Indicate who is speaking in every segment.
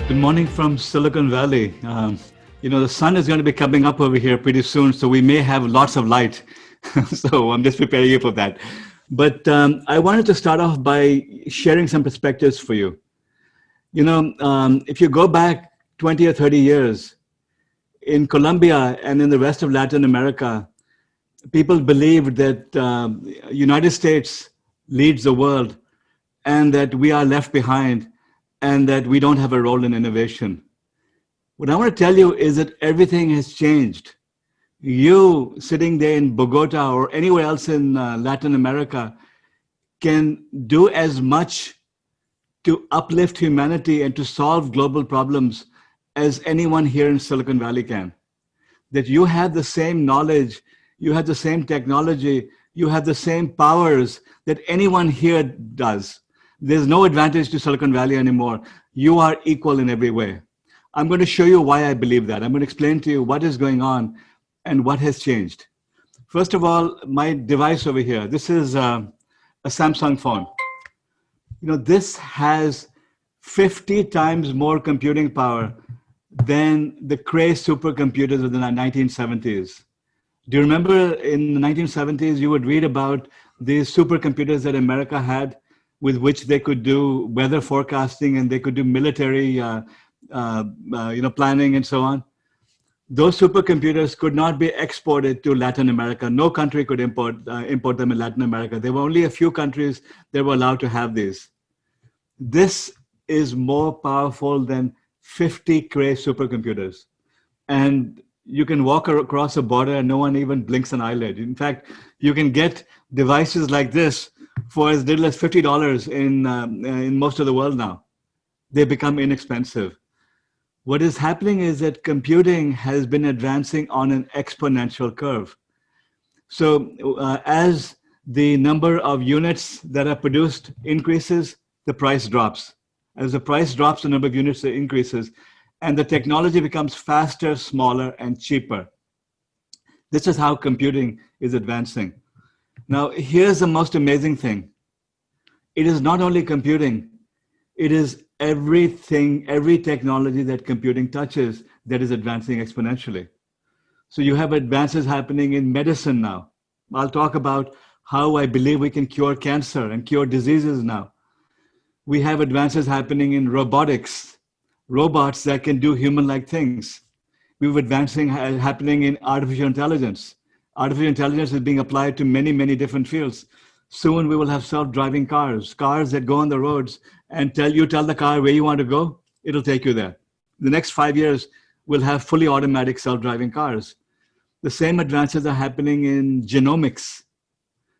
Speaker 1: Good morning from Silicon Valley. The sun is going to be coming up over here pretty soon, so we may have lots of light. So I'm just preparing you for that. But I wanted to start off by sharing some perspectives for you. If you go back 20 or 30 years, in Colombia and in the rest of Latin America, people believed that United States leads the world and that we are left behind and that we don't have a role in innovation. What I want to tell you is that everything has changed. You sitting there in Bogota or anywhere else in Latin America can do as much to uplift humanity and to solve global problems as anyone here in Silicon Valley can. That you have the same knowledge, you have the same technology, you have the same powers that anyone here does. There's no advantage to Silicon Valley anymore. You are equal in every way. I'm going to show you why I believe that. I'm going to explain to you what is going on and what has changed. First of all, my device over here, this is a Samsung phone. This has 50 times more computing power than the Cray supercomputers of the 1970s. Do you remember in the 1970s, you would read about these supercomputers that America had with which they could do weather forecasting and they could do military planning and so on. Those supercomputers could not be exported to Latin America. No country could import them in Latin America. There were only a few countries that were allowed to have these. This is more powerful than 50 Cray supercomputers. And you can walk across a border and no one even blinks an eyelid. In fact, you can get devices like this for as little as $50 in most of the world now. They become inexpensive. What is happening is that computing has been advancing on an exponential curve. So as the number of units that are produced increases, the price drops. As the price drops, the number of units increases, and the technology becomes faster, smaller, and cheaper. This is how computing is advancing. Now, here's the most amazing thing. It is not only computing, it is everything, every technology that computing touches that is advancing exponentially. So you have advances happening in medicine now. I'll talk about how I believe we can cure cancer and cure diseases now. We have advances happening in robotics, robots that can do human-like things. We have advancing happening in artificial intelligence. Artificial intelligence is being applied to many, many different fields. Soon we will have self-driving cars that go on the roads and tell the car where you want to go, it'll take you there. The next 5 years, we'll have fully automatic self-driving cars. The same advances are happening in genomics.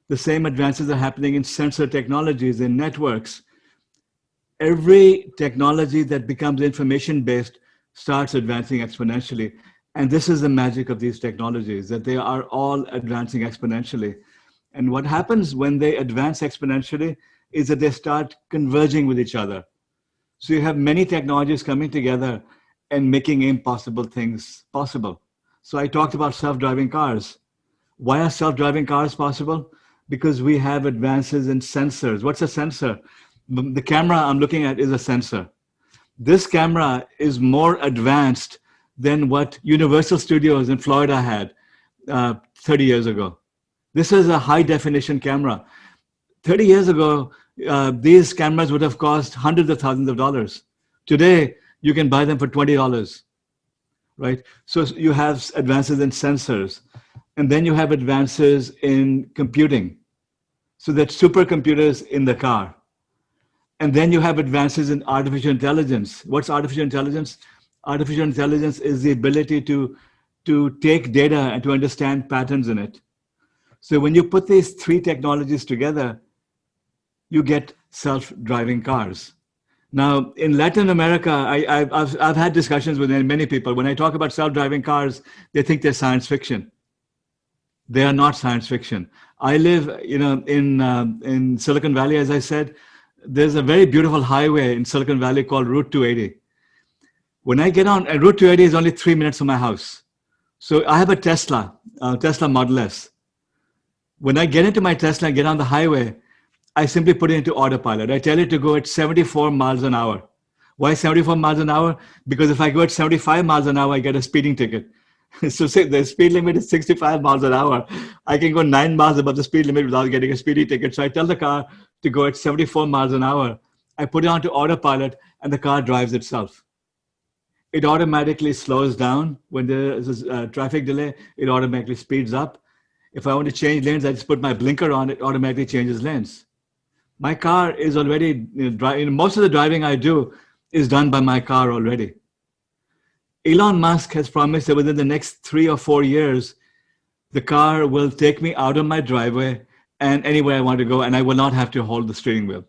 Speaker 1: The same advances are happening in sensor technologies, in networks. Every technology that becomes information-based starts advancing exponentially. And this is the magic of these technologies, that they are all advancing exponentially. And what happens when they advance exponentially is that they start converging with each other. So you have many technologies coming together and making impossible things possible. So I talked about self-driving cars. Why are self-driving cars possible? Because we have advances in sensors. What's a sensor? The camera I'm looking at is a sensor. This camera is more advanced than what Universal Studios in Florida had 30 years ago. This is a high definition camera. 30 years ago, these cameras would have cost hundreds of thousands of dollars. Today, you can buy them for $20, right? So you have advances in sensors, and then you have advances in computing. So that supercomputers in the car. And then you have advances in artificial intelligence. What's artificial intelligence? Artificial intelligence is the ability to take data and to understand patterns in it. So when you put these three technologies together, you get self-driving cars. Now, in Latin America, I've had discussions with many people. When I talk about self-driving cars, they think they're science fiction. They are not science fiction. I live, in Silicon Valley, as I said. There's a very beautiful highway in Silicon Valley called Route 280. When I get on, Route 280 is only 3 minutes from my house. So I have a Tesla Model S. When I get into my Tesla and get on the highway, I simply put it into autopilot. I tell it to go at 74 miles an hour. Why 74 miles an hour? Because if I go at 75 miles an hour, I get a speeding ticket. So say the speed limit is 65 miles an hour. I can go 9 miles above the speed limit without getting a speeding ticket. So I tell the car to go at 74 miles an hour. I put it onto autopilot and the car drives itself. It automatically slows down when there is a traffic delay. It automatically speeds up. If I want to change lanes, I just put my blinker on, it automatically changes lanes. My car is already, most of the driving I do is done by my car already. Elon Musk has promised that within the next 3 or 4 years, the car will take me out of my driveway and anywhere I want to go, and I will not have to hold the steering wheel.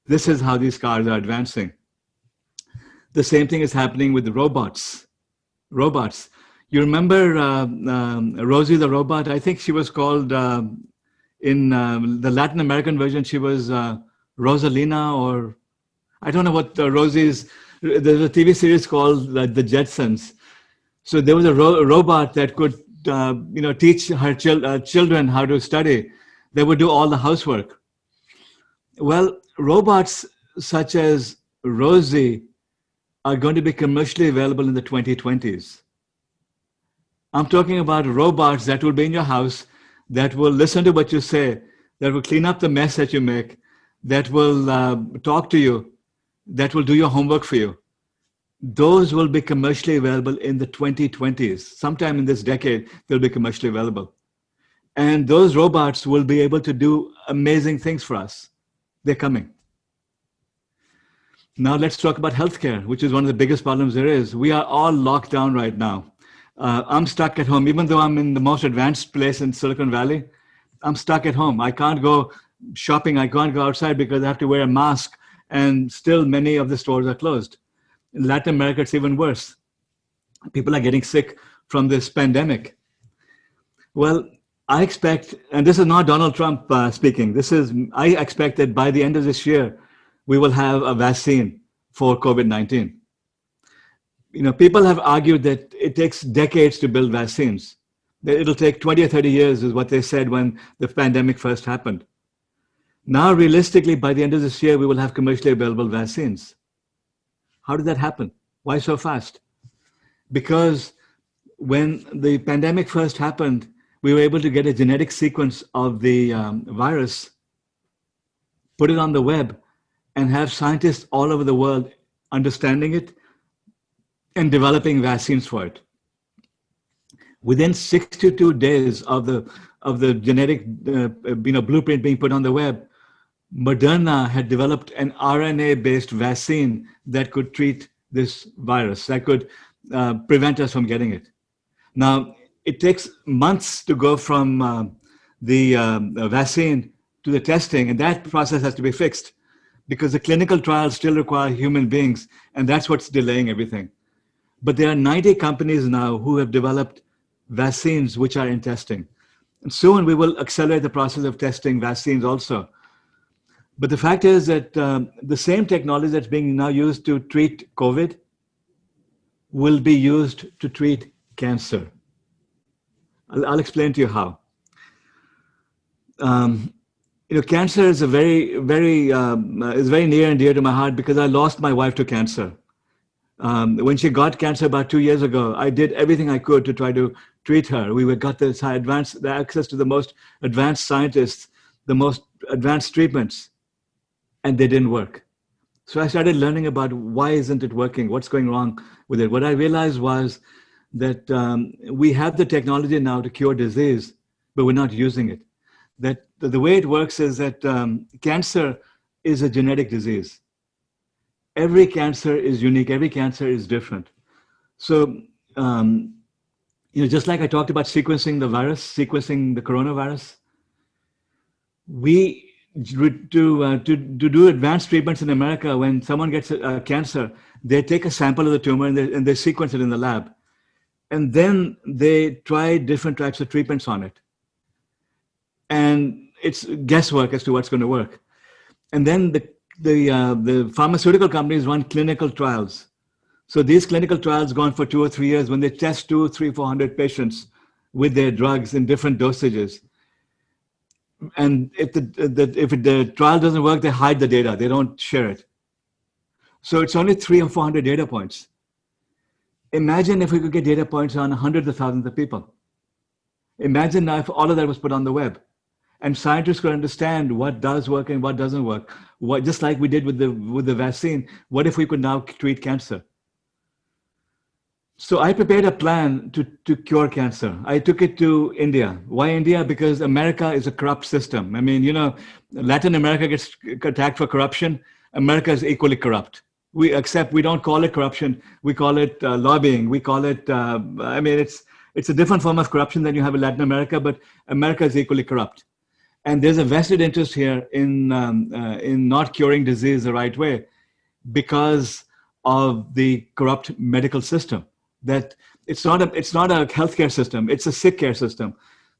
Speaker 1: This is how these cars are advancing. The same thing is happening with the robots. Robots. You remember Rosie the robot? I think she was called, in the Latin American version, she was Rosalina, or I don't know what Rosie's, there's a TV series called The Jetsons. So there was a robot that could teach her children how to study. They would do all the housework. Well, robots such as Rosie are going to be commercially available in the 2020s. I'm talking about robots that will be in your house, that will listen to what you say, that will clean up the mess that you make, that will talk to you, that will do your homework for you. Those will be commercially available in the 2020s. Sometime in this decade, they'll be commercially available. And those robots will be able to do amazing things for us. They're coming. Now let's talk about healthcare, which is one of the biggest problems there is. We are all locked down right now. I'm stuck at home. Even though I'm in the most advanced place in Silicon Valley, I'm stuck at home. I can't go shopping. I can't go outside because I have to wear a mask. And still many of the stores are closed. In Latin America, it's even worse. People are getting sick from this pandemic. Well, I expect, and this is not Donald Trump speaking, I expect that by the end of this year, we will have a vaccine for COVID-19. People have argued that it takes decades to build vaccines. That it'll take 20 or 30 years is what they said when the pandemic first happened. Now, realistically, by the end of this year, we will have commercially available vaccines. How did that happen? Why so fast? Because when the pandemic first happened, we were able to get a genetic sequence of the virus, put it on the web, and have scientists all over the world understanding it and developing vaccines for it. Within 62 days of the genetic blueprint being put on the web, Moderna had developed an RNA-based vaccine that could treat this virus, that could prevent us from getting it. Now, it takes months to go from the vaccine to the testing, and that process has to be fixed because the clinical trials still require human beings, and that's what's delaying everything. But there are 90 companies now who have developed vaccines which are in testing. And soon we will accelerate the process of testing vaccines also. But the fact is that the same technology that's being now used to treat COVID will be used to treat cancer. I'll explain to you how. Cancer is very near and dear to my heart because I lost my wife to cancer. When she got cancer about 2 years ago, I did everything I could to try to treat her. We got the access to the most advanced scientists, the most advanced treatments, and they didn't work. So I started learning about why isn't it working? What's going wrong with it? What I realized was that we have the technology now to cure disease, but we're not using it. That the way it works is that cancer is a genetic disease. Every cancer is unique. Every cancer is different. So, just like I talked about sequencing the virus, sequencing the coronavirus, to do advanced treatments in America, when someone gets cancer, they take a sample of the tumor and they sequence it in the lab. And then they try different types of treatments on it. And it's guesswork as to what's going to work. And then the pharmaceutical companies run clinical trials. So these clinical trials go on for 2 or 3 years when they test 200, 300, 400 patients with their drugs in different dosages. And if the trial doesn't work, they hide the data. They don't share it. So it's only 300 or 400 data points. Imagine if we could get data points on hundreds of thousands of people. Imagine now if all of that was put on the web, and scientists could understand what does work and what doesn't work. What, just like we did with the vaccine, what if we could now treat cancer? So I prepared a plan to cure cancer. I took it to India. Why India? Because America is a corrupt system. I mean, Latin America gets attacked for corruption. America is equally corrupt. Except we don't call it corruption. We call it lobbying. We call it, it's a different form of corruption than you have in Latin America, but America is equally corrupt. And there's a vested interest here in not curing disease the right way because of the corrupt medical system. That it's not a healthcare system, it's a sick care system.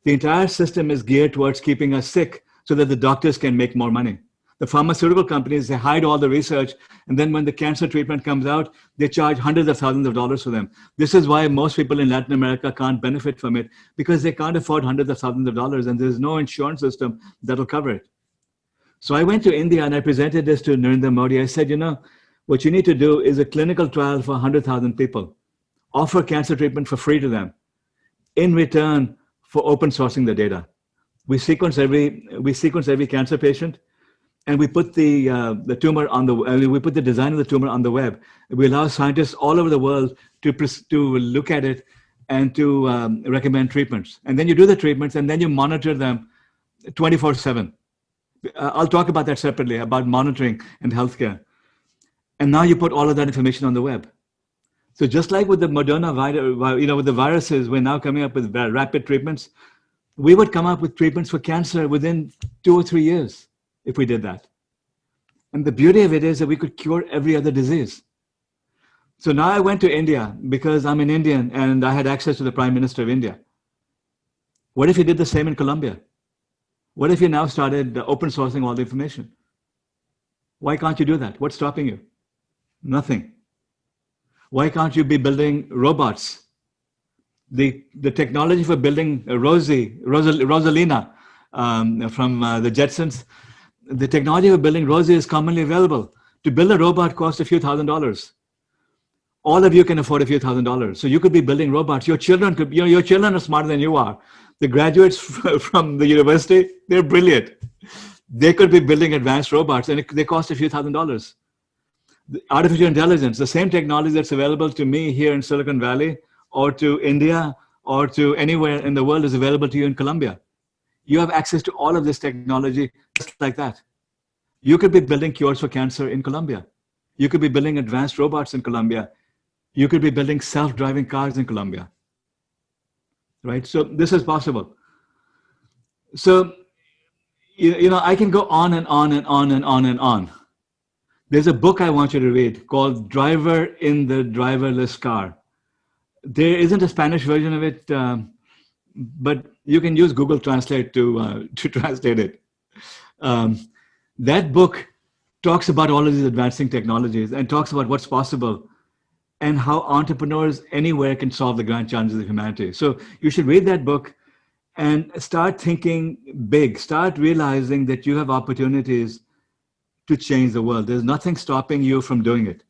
Speaker 1: The entire system is geared towards keeping us sick so that the doctors can make more money. The pharmaceutical companies, they hide all the research, and then when the cancer treatment comes out, they charge hundreds of thousands of dollars for them. This is why most people in Latin America can't benefit from it, because they can't afford hundreds of thousands of dollars, and there's no insurance system that'll cover it. So I went to India and I presented this to Narendra Modi. I said, what you need to do is a clinical trial for 100,000 people. Offer cancer treatment for free to them in return for open sourcing the data. We sequence every cancer patient, and we put the tumor on we put the design of the tumor on the web. We allow scientists all over the world to look at it and to recommend treatments. And then you do the treatments, and then you monitor them 24/7. I'll talk about that separately, about monitoring and healthcare. And now you put all of that information on the web. So just like with the Moderna virus, with the viruses, we're now coming up with rapid treatments. We would come up with treatments for cancer within 2 or 3 years if we did that. And the beauty of it is that we could cure every other disease. So now I went to India because I'm an Indian and I had access to the Prime Minister of India. What if you did the same in Colombia? What if you now started open sourcing all the information? Why can't you do that? What's stopping you? Nothing. Why can't you be building robots? The technology for building Rosalina from the Jetsons, the technology for building Rosie is commonly available. To build a robot costs a few $1,000s. All of you can afford a few $1,000s. So you could be building robots. Your children are smarter than you are. The graduates from the university, they're brilliant. They could be building advanced robots, and they cost a few $1,000s. Artificial intelligence, the same technology that's available to me here in Silicon Valley or to India or to anywhere in the world is available to you in Colombia. You have access to all of this technology just like that. You could be building cures for cancer in Colombia. You could be building advanced robots in Colombia. You could be building self-driving cars in Colombia. Right? So this is possible. So, I can go on and on and on and on and on. There's a book I want you to read called Driver in the Driverless Car. There isn't a Spanish version of it, but you can use Google Translate to translate it. That book talks about all of these advancing technologies and talks about what's possible and how entrepreneurs anywhere can solve the grand challenges of humanity. So you should read that book and start thinking big. Start realizing that you have opportunities to change the world. There's nothing stopping you from doing it.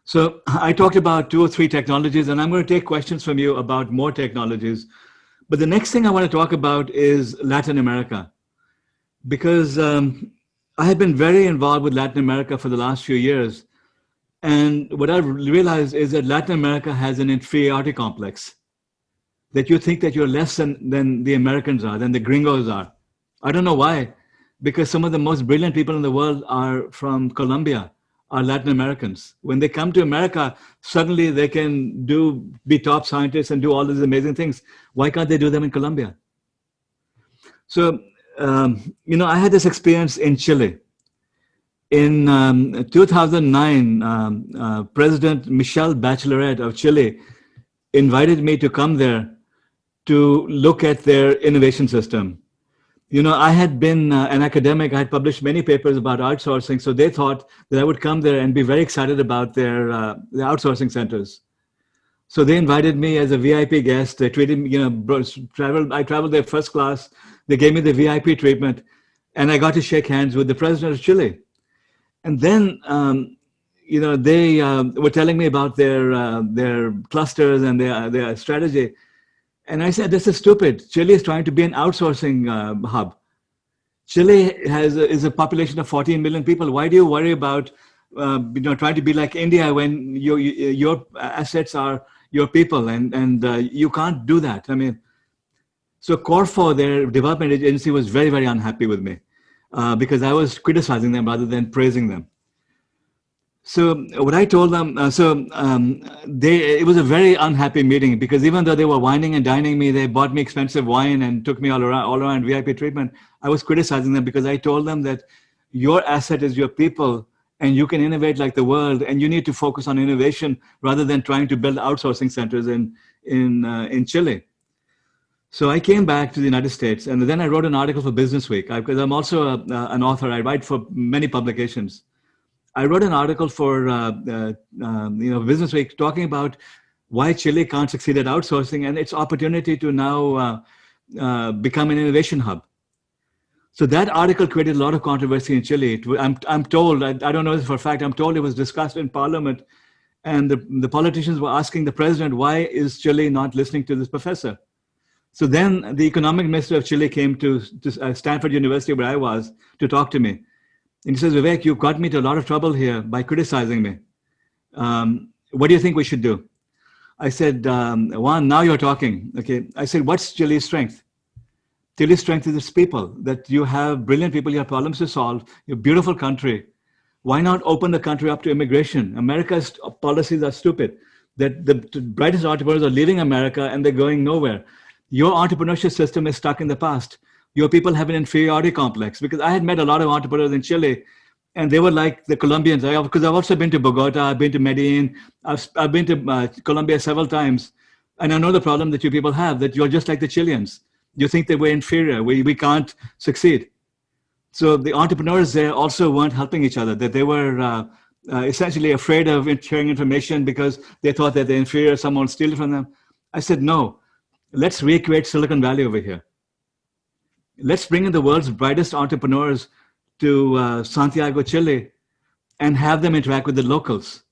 Speaker 1: So I talked about 2 or 3 technologies, and I'm going to take questions from you about more technologies. But the next thing I want to talk about is Latin America, because I have been very involved with Latin America for the last few years. And what I've realized is that Latin America has an inferiority complex, that you think that you're less than the Americans are, than the gringos are. I don't know why. Because some of the most brilliant people in the world are from Colombia, are Latin Americans. When they come to America, suddenly they can be top scientists and do all these amazing things. Why can't they do them in Colombia? So, I had this experience in Chile. In 2009, President Michelle Bachelet of Chile invited me to come there to look at their innovation system. I had been an academic. I had published many papers about outsourcing, so they thought that I would come there and be very excited about their outsourcing centers. So they invited me as a VIP guest. They treated me, I traveled there first class. They gave me the VIP treatment, and I got to shake hands with the president of Chile. And then, they were telling me about their clusters and their strategy. And I said, this is stupid. Chile is trying to be an outsourcing hub. Chile is a population of 14 million people. Why do you worry about trying to be like India when your assets are your people, and you can't do that? I mean, so Corfo, their development agency, was very, very unhappy with me because I was criticizing them rather than praising them. So what I told them, it was a very unhappy meeting because even though they were wining and dining me, they bought me expensive wine and took me all around VIP treatment. I was criticizing them because I told them that your asset is your people and you can innovate like the world, and you need to focus on innovation rather than trying to build outsourcing centers in Chile. So I came back to the United States, and then I wrote an article for Business Week because I'm also an author. I write for many publications. I wrote an article for Business Week talking about why Chile can't succeed at outsourcing and its opportunity to now become an innovation hub. So that article created a lot of controversy in Chile. I'm told, I don't know this for a fact, I'm told it was discussed in Parliament, and the politicians were asking the president, why is Chile not listening to this professor? So then the economic minister of Chile came to Stanford University, where I was, to talk to me. And he says, Vivek, you've got me to a lot of trouble here by criticizing me. What do you think we should do? I said, Juan, now you're talking. Okay. I said, what's Chile's strength? Chile's strength is its people, that you have brilliant people, you have problems to solve, you're a beautiful country. Why not open the country up to immigration? America's policies are stupid. That the brightest entrepreneurs are leaving America and they're going nowhere. Your entrepreneurship system is stuck in the past. Your people have an inferiority complex, because I had met a lot of entrepreneurs in Chile and they were like the Colombians. Because I've also been to Bogota, I've been to Medellin, I've been to Colombia several times. And I know the problem that you people have, that you're just like the Chileans. You think that we're inferior, we can't succeed. So the entrepreneurs there also weren't helping each other, that they were essentially afraid of sharing information because they thought that they're inferior, someone will steal it from them. I said, no, let's recreate Silicon Valley over here. Let's bring in the world's brightest entrepreneurs to Santiago, Chile, and have them interact with the locals.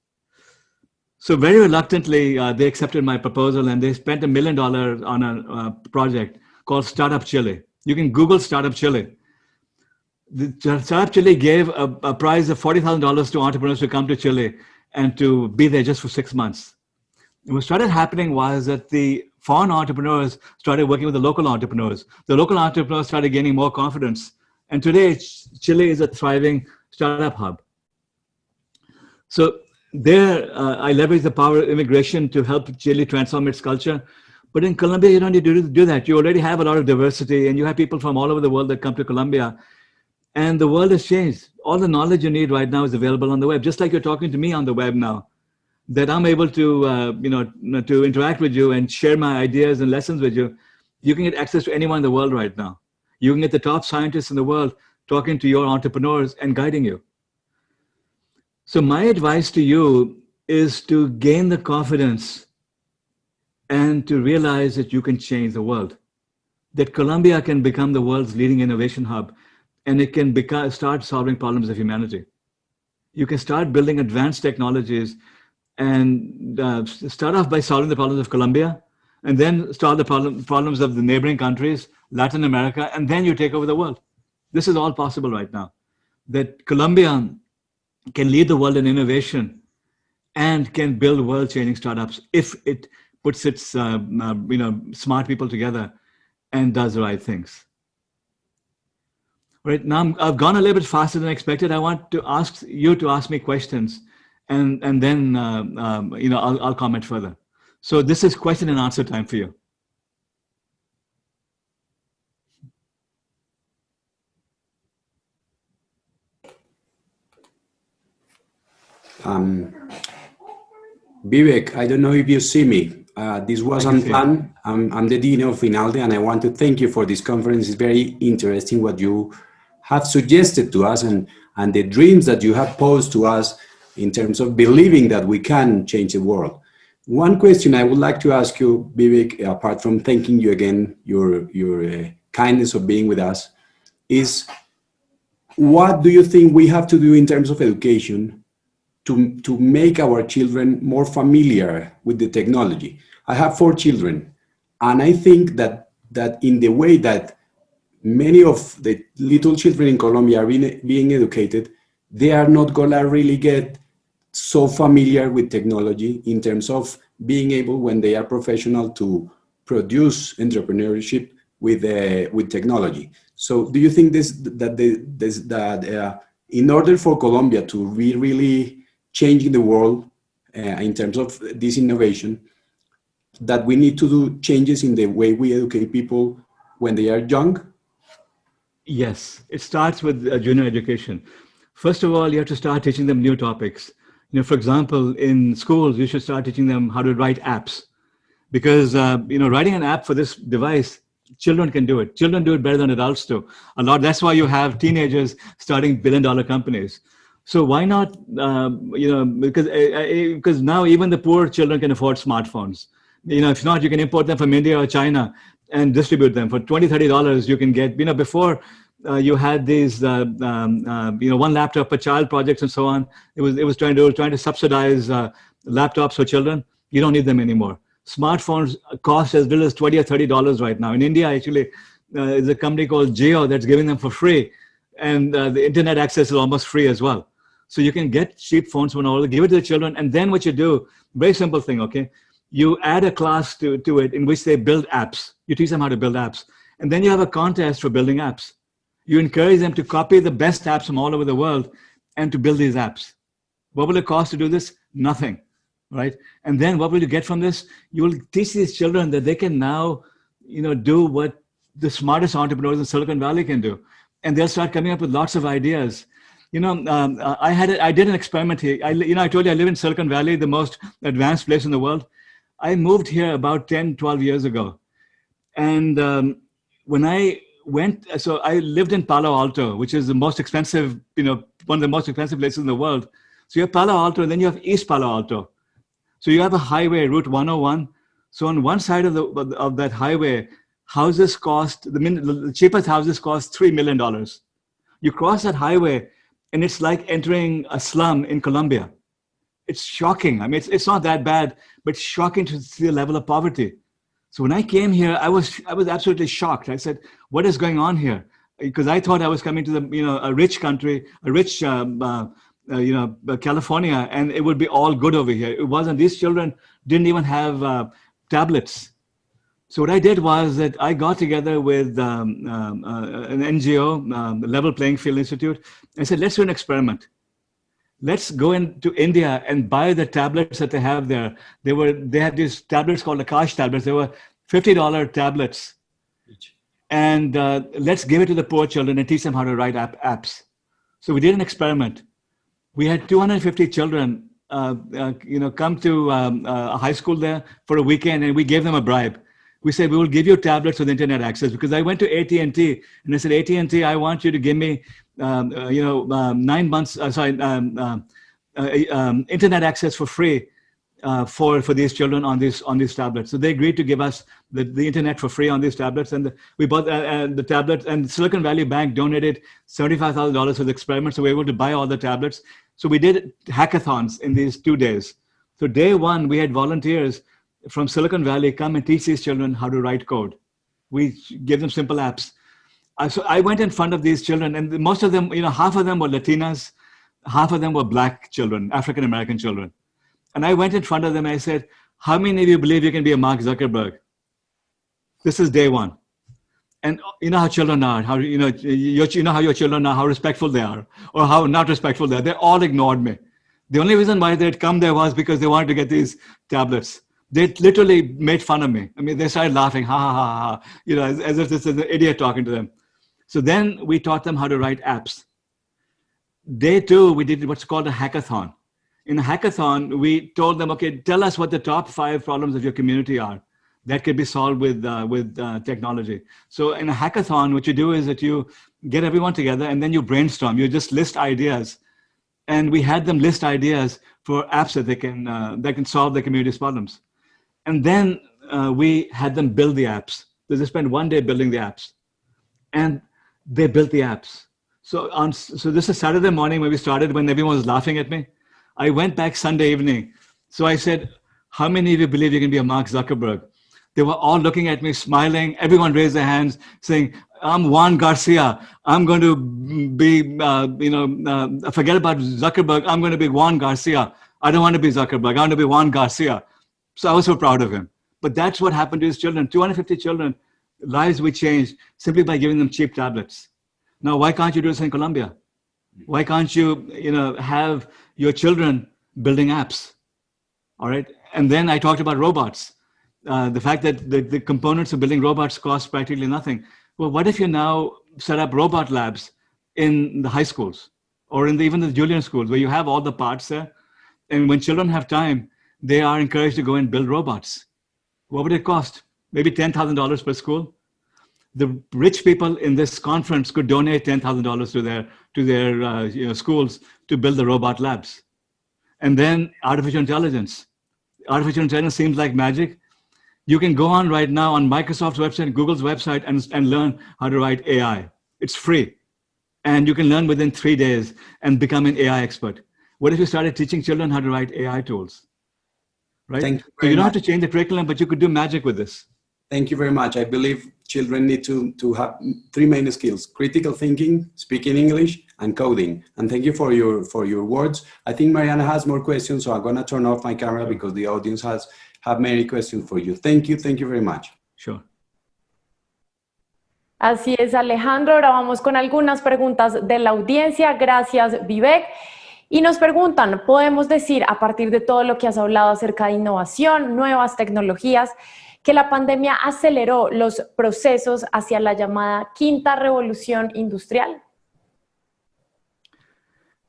Speaker 1: So very reluctantly, they accepted my proposal, and they spent $1 million on a project called Startup Chile. You can Google Startup Chile. The Startup Chile gave a prize of $40,000 to entrepreneurs to come to Chile and to be there just for 6 months. And what started happening was that the foreign entrepreneurs started working with the local entrepreneurs. The local entrepreneurs started gaining more confidence. And today, Chile is a thriving startup hub. So there, I leveraged the power of immigration to help Chile transform its culture. But in Colombia, you don't need to do that. You already have a lot of diversity, and you have people from all over the world that come to Colombia. And the world has changed. All the knowledge you need right now is available on the web, just like you're talking to me on the web now. That I'm able to, to interact with you and share my ideas and lessons with you. You can get access to anyone in the world right now. You can get the top scientists in the world talking to your entrepreneurs and guiding you. So my advice to you is to gain the confidence and to realize that you can change the world. That Colombia can become the world's leading innovation hub, and it can start solving problems of humanity. You can start building advanced technologies and start off by solving the problems of Colombia, and then solve the problems of the neighboring countries, Latin America, and then you take over the world. This is all possible right now. That Colombia can lead the world in innovation and can build world-changing startups if it puts its smart people together and does the right things. Right now, I've gone a little bit faster than expected. I want to ask you to ask me questions, and then I'll comment further. So this is question and answer time for you.
Speaker 2: Vivek, I don't know if you see me. This was unplanned. I'm the Dean of Finalde, and I want to thank you for this conference. It's very interesting what you have suggested to us and the dreams that you have posed to us in terms of believing that we can change the world. One question I would like to ask you, Vivek, apart from thanking you again, your kindness of being with us, is what do you think we have to do in terms of education to make our children more familiar with the technology? I have 4 children, and I think that in the way that many of the little children in Colombia are being educated, they are not gonna really get so familiar with technology in terms of being able, when they are professional, to produce entrepreneurship with technology. So, do you think that in order for Colombia to be really changing the world in terms of this innovation, that we need to do changes in the way we educate people when they are young?
Speaker 1: Yes, it starts with junior education. First of all, you have to start teaching them new topics. For example, in schools, you should start teaching them how to write apps, because writing an app for this device, children can do it. Children do it better than adults do. A lot. That's why you have teenagers starting billion-dollar companies. So why not? Because now even the poor children can afford smartphones. If not, you can import them from India or China and distribute them for $20-$30. You can get. Before you had these one laptop per child projects and so on. It was trying to subsidize laptops for children. You don't need them anymore. Smartphones cost as little as $20 or $30 right now. In India, actually, is a company called Jio that's giving them for free, and the internet access is almost free as well. So you can get cheap phones from all, give it to the children, and then what you do, very simple thing, okay? You add a class to it in which they build apps. You teach them how to build apps. And then you have a contest for building apps. You encourage them to copy the best apps from all over the world and to build these apps. What will it cost to do this? Nothing, right? And then what will you get from this? You will teach these children that they can now, do what the smartest entrepreneurs in Silicon Valley can do. And they'll start coming up with lots of ideas. I did an experiment here. I told you I live in Silicon Valley, the most advanced place in the world. I moved here about 10, 12 years ago. And when I went, so I lived in Palo Alto, which is the most expensive, one of the most expensive places in the world. So you have Palo Alto, and then you have East Palo Alto. So you have a highway, Route 101. So on one side of that highway, houses cost, the cheapest houses cost $3 million. You cross that highway, and it's like entering a slum in Colombia. It's shocking. I mean, it's not that bad, but shocking to see the level of poverty. So when I came here, I was absolutely shocked. I said, "What is going on here?" Because I thought I was coming to a rich country, a rich California, and it would be all good over here. It wasn't. These children didn't even have tablets. So what I did was that I got together with an NGO, the Level Playing Field Institute. I said, let's do an experiment. Let's go into India and buy the tablets that they have there. They had these tablets called Akash tablets. They were $50 tablets. And let's give it to the poor children and teach them how to write apps. So we did an experiment. We had 250 children come to a high school there for a weekend, and we gave them a bribe. We said, we will give you tablets with internet access, because I went to AT&T and I said, AT&T, I want you to give me, 9 months, internet access for free for these children on these tablets. So they agreed to give us the internet for free on these tablets, and we bought the tablets. And Silicon Valley Bank donated $75,000 for the experiment, so we were able to buy all the tablets. So we did hackathons in these 2 days. So day one, we had volunteers from Silicon Valley come and teach these children how to write code. We give them simple apps. So I went in front of these children, and most of them, half of them were Latinas, half of them were Black children, African-American children. And I went in front of them and I said, how many of you believe you can be a Mark Zuckerberg? This is day one. And you know how children are, how how your children are, how respectful they are, or how not respectful they are. They all ignored me. The only reason why they'd come there was because they wanted to get these tablets. They literally made fun of me. I mean, they started laughing, ha, ha, ha, ha, as if this is an idiot talking to them. So then we taught them how to write apps. Day two, we did what's called a hackathon. In a hackathon, we told them, okay, tell us what the top 5 problems of your community are that could be solved with technology. So in a hackathon, what you do is that you get everyone together and then you brainstorm. You just list ideas. And we had them list ideas for apps that they can solve their community's problems. And then we had them build the apps. So they spent 1 day building the apps. And they built the apps. So this is Saturday morning when we started, when everyone was laughing at me. I went back Sunday evening. So I said, how many of you believe you can be a Mark Zuckerberg? They were all looking at me, smiling. Everyone raised their hands, saying, I'm Juan Garcia. I'm going to be, forget about Zuckerberg. I'm going to be Juan Garcia. I don't want to be Zuckerberg. I want to be Juan Garcia. So I was so proud of him. But that's what happened to his children. 250 children, lives we changed simply by giving them cheap tablets. Now, why can't you do this in Colombia? Why can't you, have your children building apps? All right. And then I talked about robots. The fact that the components of building robots cost practically nothing. Well, what if you now set up robot labs in the high schools or in even the junior schools where you have all the parts there? And when children have time, they are encouraged to go and build robots. What would it cost? Maybe $10,000 per school. The rich people in this conference could donate $10,000 to their schools to build the robot labs. And then artificial intelligence. Artificial intelligence seems like magic. You can go on right now on Microsoft's website, Google's website, and learn how to write AI. It's free. And you can learn within 3 days and become an AI expert. What if you started teaching children how to write AI tools? Right?
Speaker 2: Thank you
Speaker 1: so you don't have to change the curriculum, but you could do magic with this.
Speaker 2: Thank you very much. I believe children need to have 3 main skills: critical thinking, speaking English, and coding. And thank you for your words. I think Mariana has more questions, so I'm going to turn off my camera because the audience have many questions for you. Thank you very much.
Speaker 1: Sure.
Speaker 3: Así es, Alejandro. Ahora vamos con algunas preguntas de la audiencia. Gracias, Vivek. Y nos preguntan, ¿podemos decir, a partir de todo lo que has hablado acerca de innovación, nuevas tecnologías, que la pandemia aceleró los procesos hacia la llamada quinta revolución industrial?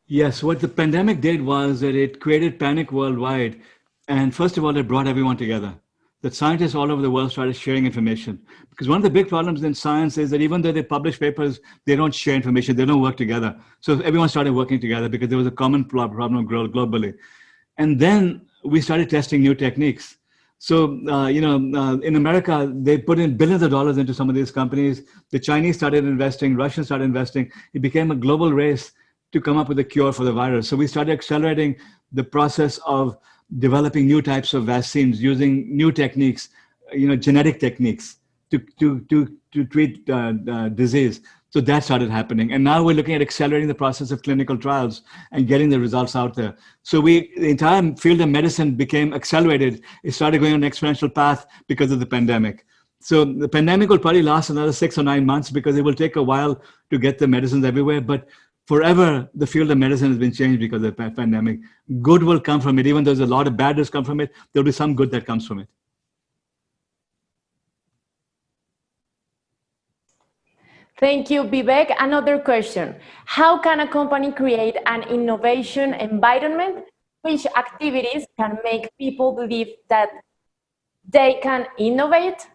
Speaker 1: Yes, what the pandemic did was that it created panic worldwide. And first of all, it brought everyone together. That scientists all over the world started sharing information. Because one of the big problems in science is that even though they publish papers, they don't share information, they don't work together. So everyone started working together because there was a common problem globally. And then we started testing new techniques. So, in America, they put in billions of dollars into some of these companies. The Chinese started investing, Russians started investing. It became a global race to come up with a cure for the virus. So we started accelerating the process of developing new types of vaccines using new techniques, genetic techniques to treat disease. So that started happening. And now we're looking at accelerating the process of clinical trials and getting the results out there. So the entire field of medicine became accelerated. It started going on an exponential path because of the pandemic. So the pandemic will probably last another 6 or 9 months because it will take a while to get the medicines everywhere. But forever, the field of medicine has been changed because of the pandemic. Good will come from it. Even though there's a lot of bad that's come from it, there'll be some good that comes from it.
Speaker 3: Thank you, Vivek. Another question. How can a company create an innovation environment? Which activities can make people believe that they can innovate?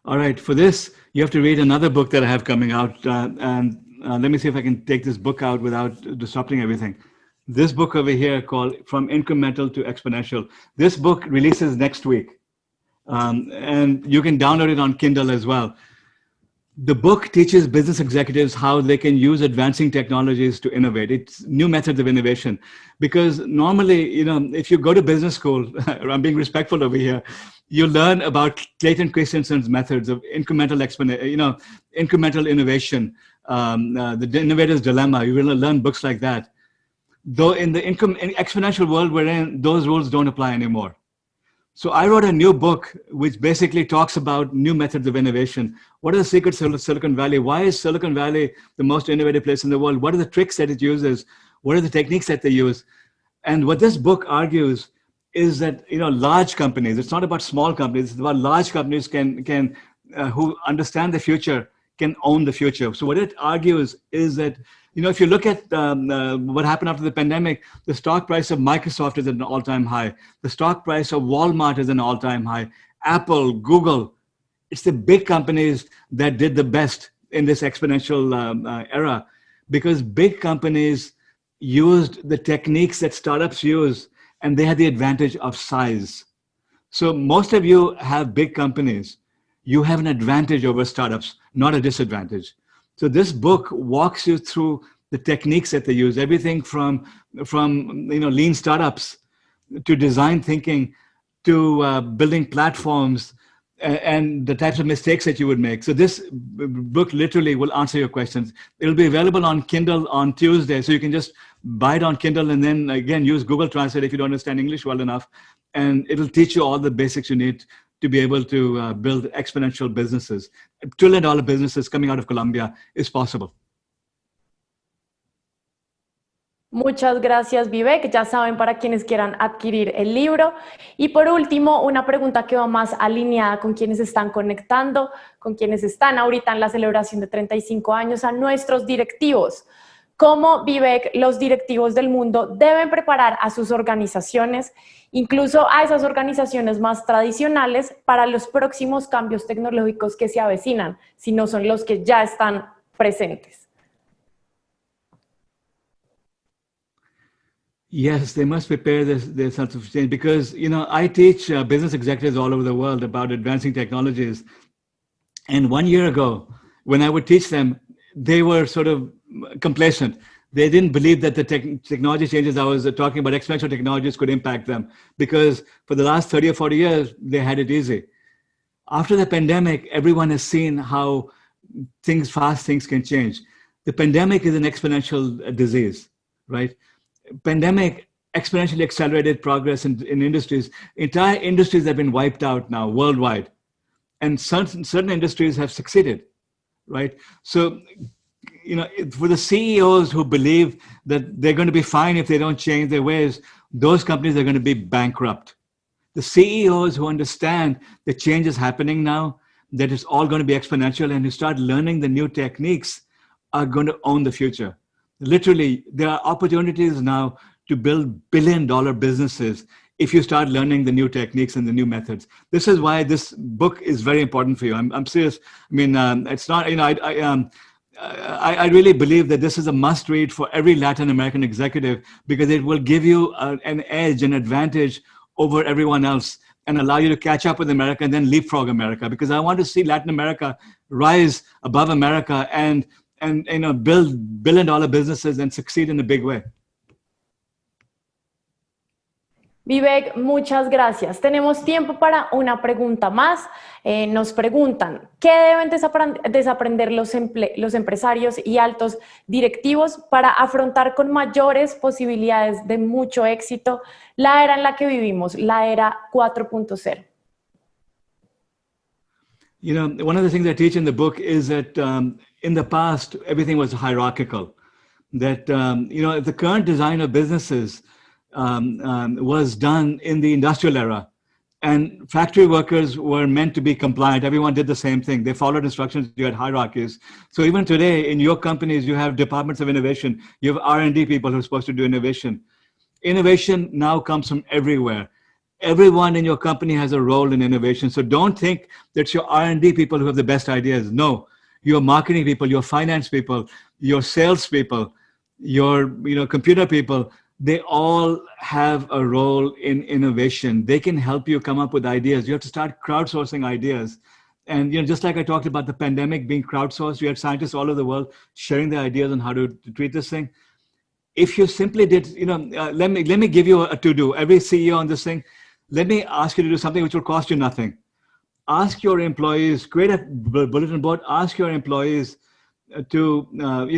Speaker 1: All right, for this, you have to read another book that I have coming out. Let me see if I can take this book out without disrupting everything. This book over here called From Incremental to Exponential. This book releases next week. And you can download it on Kindle as well. The book teaches business executives how they can use advancing technologies to innovate. It's new methods of innovation. Because normally, if you go to business school, I'm being respectful over here, you learn about Clayton Christensen's methods of incremental innovation, the innovator's dilemma. You will learn books like that. Though in the exponential world we're in, those rules don't apply anymore. So I wrote a new book which basically talks about new methods of innovation. What are the secrets of Silicon Valley? Why is Silicon Valley the most innovative place in the world? What are the tricks that it uses? What are the techniques that they use? And what this book argues is that large companies, it's not about small companies, it's about large companies who understand the future can own the future. So what it argues is that if you look at what happened after the pandemic, the stock price of Microsoft is at an all-time high. The stock price of Walmart is an all-time high. Apple, Google, it's the big companies that did the best in this exponential era because big companies used the techniques that startups use and they had the advantage of size. So most of you have big companies. You have an advantage over startups, not a disadvantage. So this book walks you through the techniques that they use, everything from lean startups to design thinking to building platforms and the types of mistakes that you would make. So this book literally will answer your questions. It'll be available on Kindle on Tuesday. So you can just buy it on Kindle and then again, use Google Translate if you don't understand English well enough. And it'll teach you all the basics you need to be able to build exponential businesses. $1 trillion businesses coming out of Colombia is possible.
Speaker 3: Muchas gracias, Vivek. Ya saben, para quienes quieran adquirir el libro. Y por último, una pregunta que va más alineada con quienes están conectando, con quienes están ahorita en la celebración de 35 años, a nuestros directivos. ¿Cómo, Vivek, los directivos del mundo deben preparar a sus organizaciones, incluso a esas organizaciones más tradicionales, para los próximos cambios tecnológicos que se avecinan, si no son los que ya están presentes?
Speaker 1: Yes, they must prepare their sense of change because, I teach business executives all over the world about advancing technologies. And 1 year ago, when I would teach them, they were sort of complacent. They didn't believe that the technology changes I was talking about, exponential technologies, could impact them because for the last 30 or 40 years, they had it easy. After the pandemic, everyone has seen how fast things can change. The pandemic is an exponential disease, right? Pandemic exponentially accelerated progress in industries. Entire industries have been wiped out now worldwide, and certain industries have succeeded, right? So, for the CEOs who believe that they're going to be fine if they don't change their ways, those companies are going to be bankrupt. The CEOs who understand the change is happening now, that it's all going to be exponential, and who start learning the new techniques are going to own the future. Literally, there are opportunities now to build billion-dollar businesses if you start learning the new techniques and the new methods. This is why this book is very important for you. I'm serious. I mean, it's not, I really believe that this is a must-read for every Latin American executive because it will give you an edge, an advantage over everyone else and allow you to catch up with America and then leapfrog America, because I want to see Latin America rise above America and build billion-dollar businesses and succeed in a big way.
Speaker 3: Vivek, muchas gracias. Tenemos tiempo para una pregunta más. Nos preguntan, ¿qué deben desaprender los empresarios y altos directivos para afrontar con mayores posibilidades de mucho éxito la era en la que vivimos, la era 4.0?
Speaker 1: One of the things I teach in the book is that in the past, everything was hierarchical. That, the current design of businesses was done in the industrial era. And factory workers were meant to be compliant. Everyone did the same thing. They followed instructions. You had hierarchies. So even today, in your companies, you have departments of innovation. You have R&D people who are supposed to do innovation. Innovation now comes from everywhere. Everyone in your company has a role in innovation. So don't think that your R&D people who have the best ideas. No, your marketing people, your finance people, your sales people, your computer people, they all have a role in innovation. They can help you come up with ideas. You have to start crowdsourcing ideas. And just like I talked about the pandemic being crowdsourced, you had scientists all over the world sharing their ideas on how to treat this thing. If you simply did, let me give you a to-do. Every CEO on this thing, let me ask you to do something which will cost you nothing. Ask your employees, create a bulletin board, ask your employees to,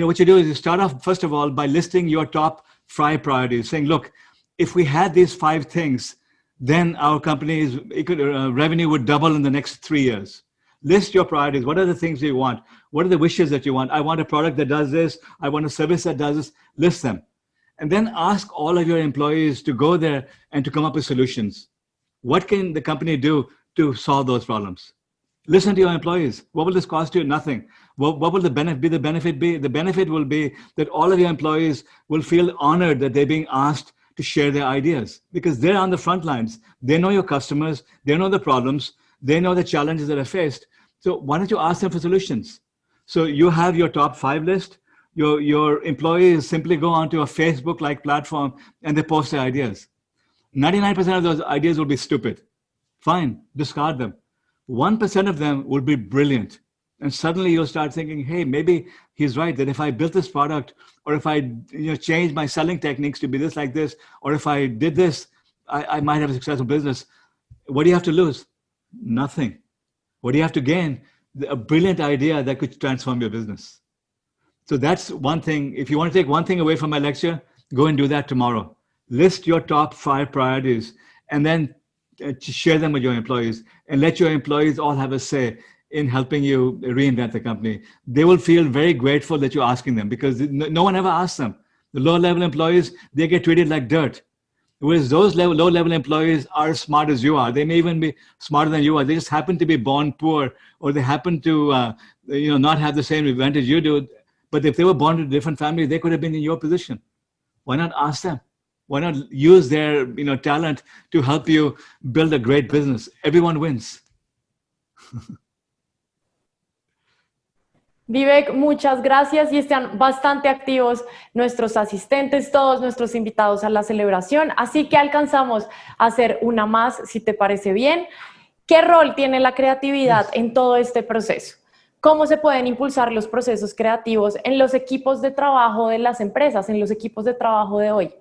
Speaker 1: what you do is you start off, first of all, by listing your top 5 priorities, saying, look, if we had these 5 things, then our company's revenue would double in the next 3 years. List your priorities. What are the things you want? What are the wishes that you want? I want a product that does this. I want a service that does this. List them. And then ask all of your employees to go there and to come up with solutions. What can the company do to solve those problems? Listen to your employees. What will this cost you? Nothing. What will the benefit be? The benefit will be that all of your employees will feel honored that they're being asked to share their ideas because they're on the front lines. They know your customers. They know the problems. They know the challenges that are faced. So why don't you ask them for solutions? So you have your top 5 list. Your employees simply go onto a Facebook-like platform and they post their ideas. 99% of those ideas will be stupid. Fine, discard them. 1% of them will be brilliant. And suddenly you'll start thinking, hey, maybe he's right, that if I built this product, or if I changed my selling techniques to be this like this, or if I did this, I might have a successful business. What do you have to lose? Nothing. What do you have to gain? A brilliant idea that could transform your business. So that's one thing. If you want to take one thing away from my lecture, go and do that tomorrow. List your top 5 priorities and then share them with your employees, and let your employees all have a say in helping you reinvent the company. They will feel very grateful that you're asking them, because no one ever asks them. The low-level employees, they get treated like dirt. Whereas those low-level employees are as smart as you are. They may even be smarter than you are. They just happen to be born poor, or they happen to not have the same advantage you do. But if they were born to a different family, they could have been in your position. Why not ask them? Why not use their talent to help you build a great business? Everyone wins.
Speaker 3: Vivek, muchas gracias, y están bastante activos nuestros asistentes, todos nuestros invitados a la celebración, así que alcanzamos a hacer una más, si te parece bien. ¿Qué rol tiene la creatividad en todo este proceso? ¿Cómo se pueden impulsar los procesos creativos en los equipos de trabajo de las empresas, en los equipos de trabajo de hoy?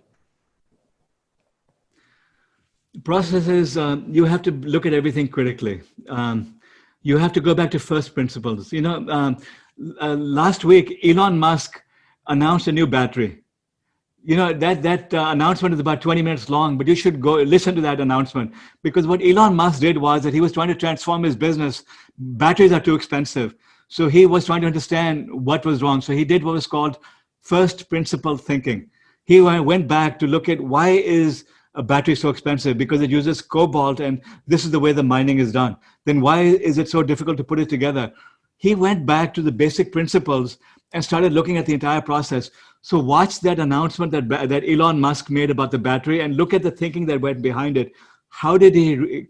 Speaker 1: Processes, you have to look at everything critically. You have to go back to first principles. Last week, Elon Musk announced a new battery. That announcement is about 20 minutes long, but you should go listen to that announcement, because what Elon Musk did was that he was trying to transform his business. Batteries are too expensive. So he was trying to understand what was wrong. So he did what was called first principle thinking. He went back to look at, why is a battery so expensive? Because it uses cobalt, and this is the way the mining is done. Then why is it so difficult to put it together? He went back to the basic principles and started looking at the entire process. So watch that announcement that Elon Musk made about the battery, and look at the thinking that went behind it. How did he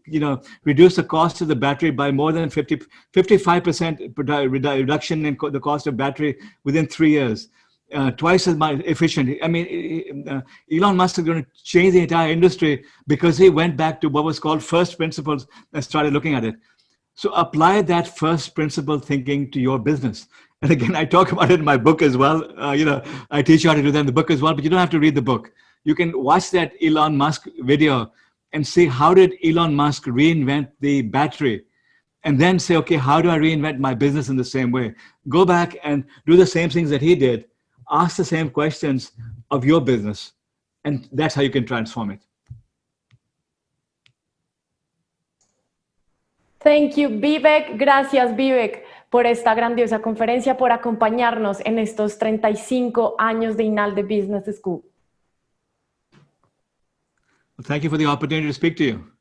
Speaker 1: reduce the cost of the battery by more than 55% reduction in the cost of battery within 3 years? Twice as much efficient. I mean, Elon Musk is going to change the entire industry because he went back to what was called first principles and started looking at it. So apply that first principle thinking to your business. And again, I talk about it in my book as well. I teach you how to do that in the book as well, but you don't have to read the book. You can watch that Elon Musk video and see, how did Elon Musk reinvent the battery? And then say, okay, how do I reinvent my business in the same way? Go back and do the same things that he did. Ask the same questions of your business, and that's how you can transform it.
Speaker 3: Thank you, Vivek. Gracias, Vivek, por esta grandiosa conferencia, por acompañarnos en estos 35 años de INALDE Business School.
Speaker 1: Well, thank you for the opportunity to speak to you.